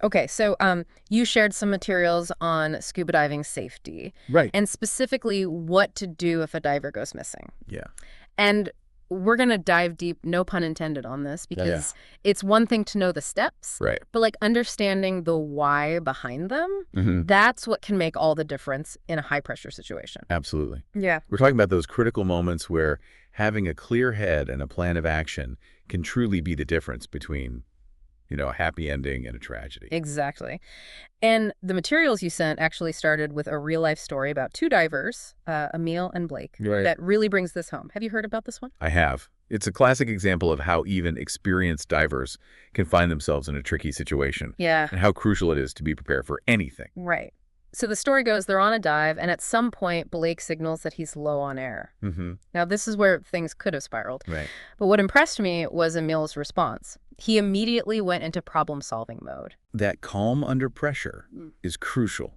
Okay, so you shared some materials on scuba diving safety Right. and specifically what to do if a diver goes missing. Yeah. And we're going to dive deep, no pun intended, on this Yeah, yeah. because it's one thing to know the steps, Right. but like understanding the why behind them, Hmm. that's what can make all the difference in a high pressure situation. Absolutely. Yeah. We're talking about those critical moments where having a clear head and a plan of action can truly be the difference between, a happy ending and a tragedy. Exactly. And the materials you sent actually started with a real life story about two divers, Emil and Blake, Right. that really brings this home. Have you heard about this one? I have. It's a classic example of how even experienced divers can find themselves in a tricky situation Yeah. and how crucial it is to be prepared for anything. Right. So the story goes they're on a dive, and at some point, Blake signals that he's low on air. Hmm. Now, this is where things could have spiraled. Right. But what impressed me was Emil's response. He immediately went into problem-solving mode. That calm under pressure is crucial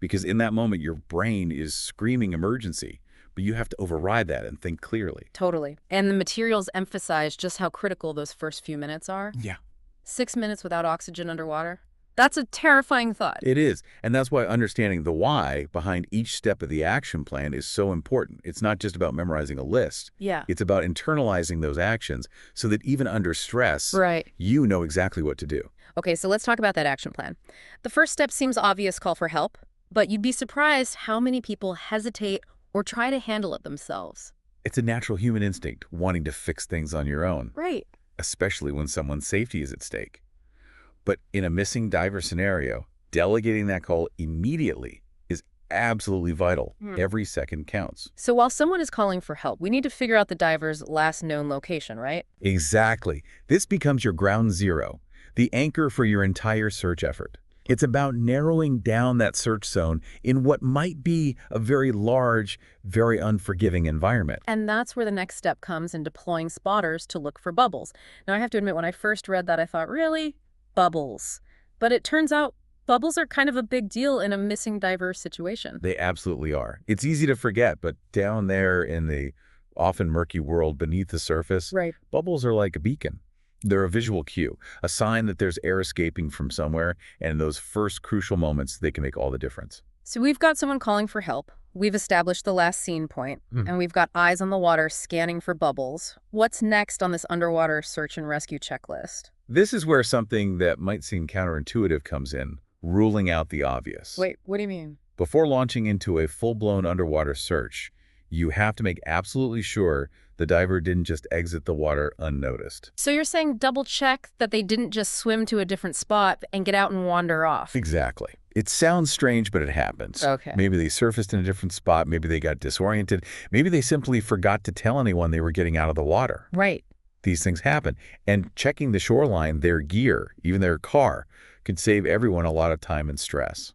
because in that moment, your brain is screaming emergency, but you have to override that and think clearly. Totally. And the materials emphasize just how critical those first few minutes are. Yeah. 6 minutes without oxygen underwater. That's a terrifying thought. It is. And that's why understanding the why behind each step of the action plan is so important. It's not just about memorizing a list. Yeah. It's about internalizing those actions so that even under stress, Right. you know exactly what to do. Okay, so let's talk about that action plan. The first step seems obvious, call for help, but you'd be surprised how many people hesitate or try to handle it themselves. It's a natural human instinct wanting to fix things on your own, Right. especially when someone's safety is at stake. But in a missing diver scenario, delegating that call immediately is absolutely vital. Every second counts. So while someone is calling for help, we need to figure out the diver's last known location, right? Exactly. This becomes your ground zero, the anchor for your entire search effort. It's about narrowing down that search zone in what might be a very large, very unforgiving environment. And that's where the next step comes in deploying spotters to look for bubbles. Now, I have to admit, when I first read that, I thought, really? Bubbles. But it turns out bubbles are kind of a big deal in a missing diver situation. They absolutely are. It's easy to forget, but down there in the often murky world beneath the surface, Right. bubbles are like a beacon. They're a visual cue, a sign that there's air escaping from somewhere, and in those first crucial moments, they can make all the difference. So we've got someone calling for help. We've established the last scene point, and we've got eyes on the water scanning for bubbles. What's next on this underwater search and rescue checklist? This is where something that might seem counterintuitive comes in, ruling out the obvious. Wait, what do you mean? Before launching into a full-blown underwater search, you have to make absolutely sure the diver didn't just exit the water unnoticed. So you're saying double check that they didn't just swim to a different spot and get out and wander off? Exactly. It sounds strange, but it happens. Okay. Maybe they surfaced in a different spot. Maybe they got disoriented. Maybe they simply forgot to tell anyone they were getting out of the water. Right. These things happen. And checking the shoreline, their gear, even their car, could save everyone a lot of time and stress.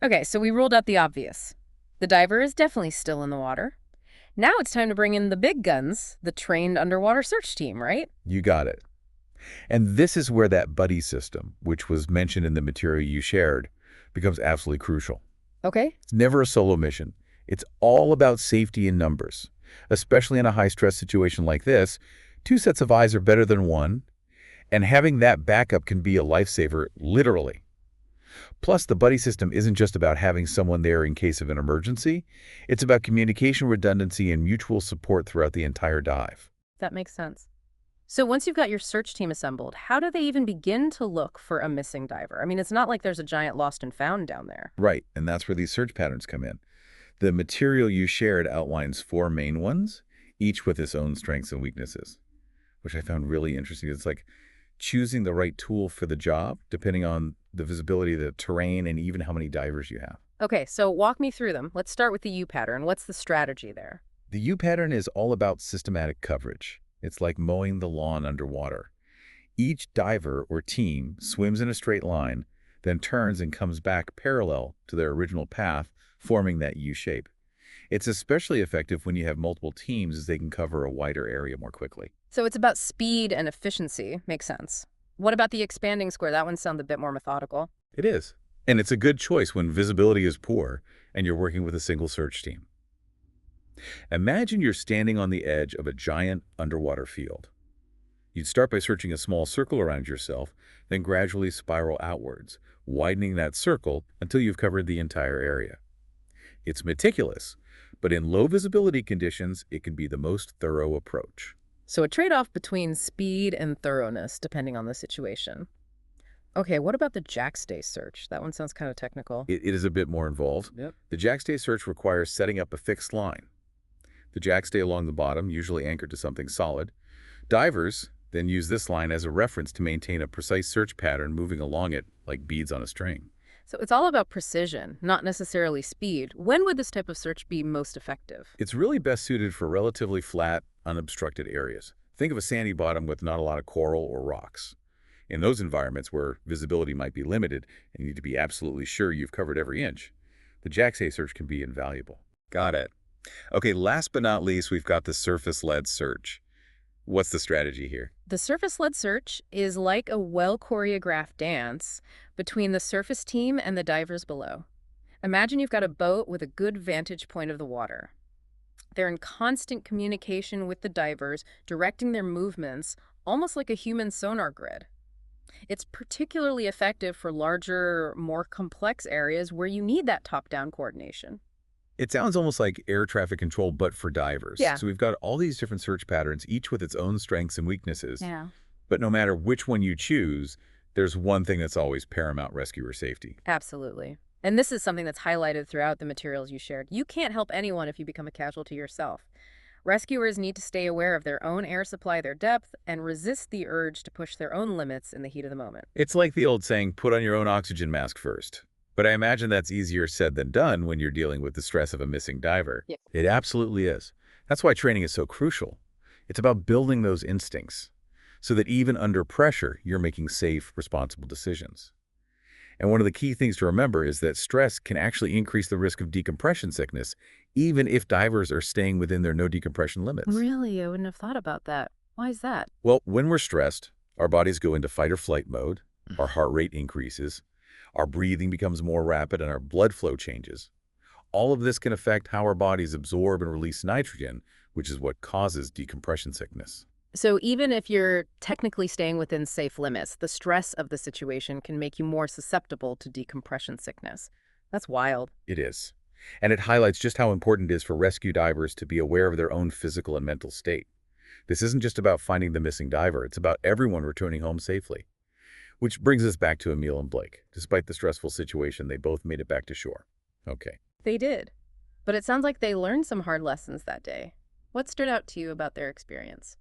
Okay, so we ruled out the obvious. The diver is definitely still in the water. Now it's time to bring in the big guns, the trained underwater search team, right? You got it. And this is where that buddy system, which was mentioned in the material you shared, becomes absolutely crucial. Okay. It's never a solo mission. It's all about safety in numbers. Especially in a high-stress situation like this, 2 sets of eyes are better than 1, and having that backup can be a lifesaver, literally. Plus, the buddy system isn't just about having someone there in case of an emergency. It's about communication redundancy and mutual support throughout the entire dive. That makes sense. So once you've got your search team assembled, how do they even begin to look for a missing diver? I mean, it's not like there's a giant lost and found down there. Right, and that's where these search patterns come in. The material you shared outlines 4 main ones, each with its own strengths and weaknesses, which I found really interesting. It's like choosing the right tool for the job, depending on the visibility, the terrain, and even how many divers you have. Okay, so walk me through them. Let's start with the U pattern. What's the strategy there? The U pattern is all about systematic coverage. It's like mowing the lawn underwater. Each diver or team swims in a straight line, then turns and comes back parallel to their original path, forming that U shape. It's especially effective when you have multiple teams as they can cover a wider area more quickly. So it's about speed and efficiency. Makes sense. What about the expanding square? That one sounds a bit more methodical. It is. And it's a good choice when visibility is poor and you're working with a single search team. Imagine you're standing on the edge of a giant underwater field. You'd start by searching a small circle around yourself, then gradually spiral outwards, widening that circle until you've covered the entire area. It's meticulous, but in low visibility conditions, it can be the most thorough approach. So a trade-off between speed and thoroughness, depending on the situation. Okay, what about the jackstay search? That one sounds kind of technical. It is a bit more involved. Yep. The jackstay search requires setting up a fixed line. The jackstay along the bottom, usually anchored to something solid. Divers then use this line as a reference to maintain a precise search pattern moving along it like beads on a string. So it's all about precision, not necessarily speed. When would this type of search be most effective? It's really best suited for relatively flat, unobstructed areas. Think of a sandy bottom with not a lot of coral or rocks. In those environments where visibility might be limited and you need to be absolutely sure you've covered every inch, the jackstay search can be invaluable. Got it. Okay, last but not least, we've got the surface-led search. What's the strategy here? The surface-led search is like a well-choreographed dance between the surface team and the divers below. Imagine you've got a boat with a good vantage point of the water. They're in constant communication with the divers, directing their movements almost like a human sonar grid. It's particularly effective for larger, more complex areas where you need that top-down coordination. It sounds almost like air traffic control, but for divers. Yeah. So we've got all these different search patterns, each with its own strengths and weaknesses. Yeah. But no matter which one you choose, there's one thing that's always paramount: rescuer safety. Absolutely. And this is something that's highlighted throughout the materials you shared. You can't help anyone if you become a casualty yourself. Rescuers need to stay aware of their own air supply, their depth, and resist the urge to push their own limits in the heat of the moment. It's like the old saying, put on your own oxygen mask first. But I imagine that's easier said than done when you're dealing with the stress of a missing diver. Yeah. It absolutely is. That's why training is so crucial. It's about building those instincts so that even under pressure, you're making safe, responsible decisions. And one of the key things to remember is that stress can actually increase the risk of decompression sickness, even if divers are staying within their no decompression limits. Really? I wouldn't have thought about that. Why is that? Well, when we're stressed, our bodies go into fight or flight mode, our heart rate increases, our breathing becomes more rapid, and our blood flow changes. All of this can affect how our bodies absorb and release nitrogen, which is what causes decompression sickness. So even if you're technically staying within safe limits, the stress of the situation can make you more susceptible to decompression sickness. That's wild. It is. And it highlights just how important it is for rescue divers to be aware of their own physical and mental state. This isn't just about finding the missing diver, it's about everyone returning home safely. Which brings us back to Emil and Blake. Despite the stressful situation, they both made it back to shore. Okay. They did. But it sounds like they learned some hard lessons that day. What stood out to you about their experience?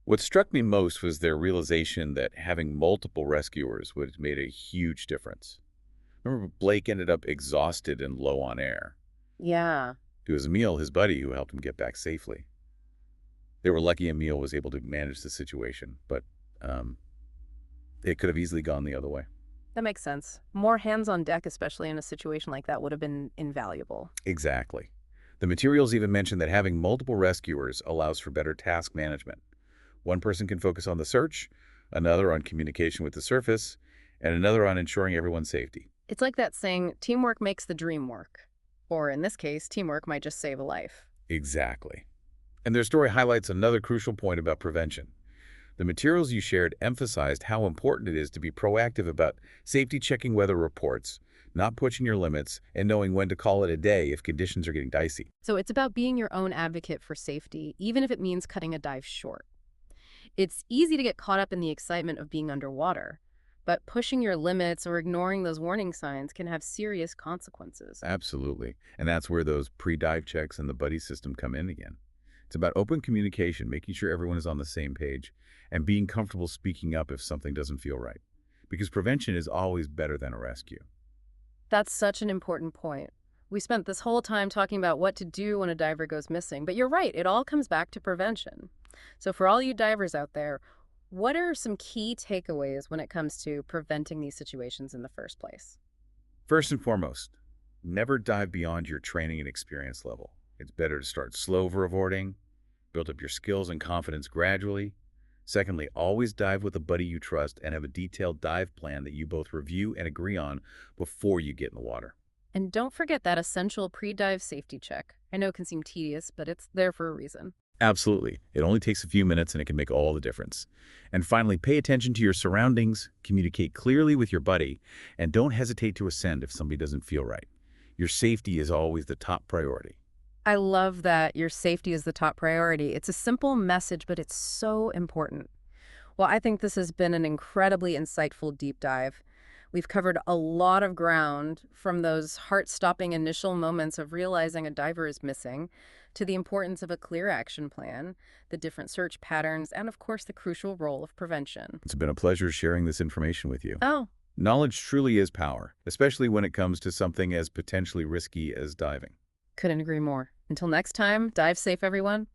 What struck me most was their realization that having multiple rescuers would have made a huge difference. Remember, Blake ended up exhausted and low on air. Yeah. It was Emil, his buddy, who helped him get back safely. They were lucky Emil was able to manage the situation, but it could have easily gone the other way. That makes sense. More hands on deck, especially in a situation like that, would have been invaluable. Exactly. The materials even mention that having multiple rescuers allows for better task management. One person can focus on the search, another on communication with the surface, and another on ensuring everyone's safety. It's like that saying, teamwork makes the dream work. Or in this case, teamwork might just save a life. Exactly. And their story highlights another crucial point about prevention. The materials you shared emphasized how important it is to be proactive about safety checking weather reports, not pushing your limits, and knowing when to call it a day if conditions are getting dicey. So it's about being your own advocate for safety, even if it means cutting a dive short. It's easy to get caught up in the excitement of being underwater, but pushing your limits or ignoring those warning signs can have serious consequences. Absolutely. And that's where those pre-dive checks and the buddy system come in again. It's about open communication, making sure everyone is on the same page, and being comfortable speaking up if something doesn't feel right. Because prevention is always better than a rescue. That's such an important point. We spent this whole time talking about what to do when a diver goes missing, but you're right, it all comes back to prevention. So for all you divers out there, what are some key takeaways when it comes to preventing these situations in the first place? First and foremost, never dive beyond your training and experience level. It's better to start slow for avoiding, build up your skills and confidence gradually. Secondly, always dive with a buddy you trust and have a detailed dive plan that you both review and agree on before you get in the water. And don't forget that essential pre-dive safety check. I know it can seem tedious, but it's there for a reason. Absolutely. It only takes a few minutes and it can make all the difference. And finally, pay attention to your surroundings, communicate clearly with your buddy, and don't hesitate to ascend if somebody doesn't feel right. Your safety is always the top priority. I love that your safety is the top priority. It's a simple message, but it's so important. Well, I think this has been an incredibly insightful deep dive. We've covered a lot of ground from those heart-stopping initial moments of realizing a diver is missing to the importance of a clear action plan, the different search patterns, and of course the crucial role of prevention. It's been a pleasure sharing this information with you. Oh, Knowledge truly is power, especially when it comes to something as potentially risky as diving. couldn't agree more. Until next time, dive safe, everyone.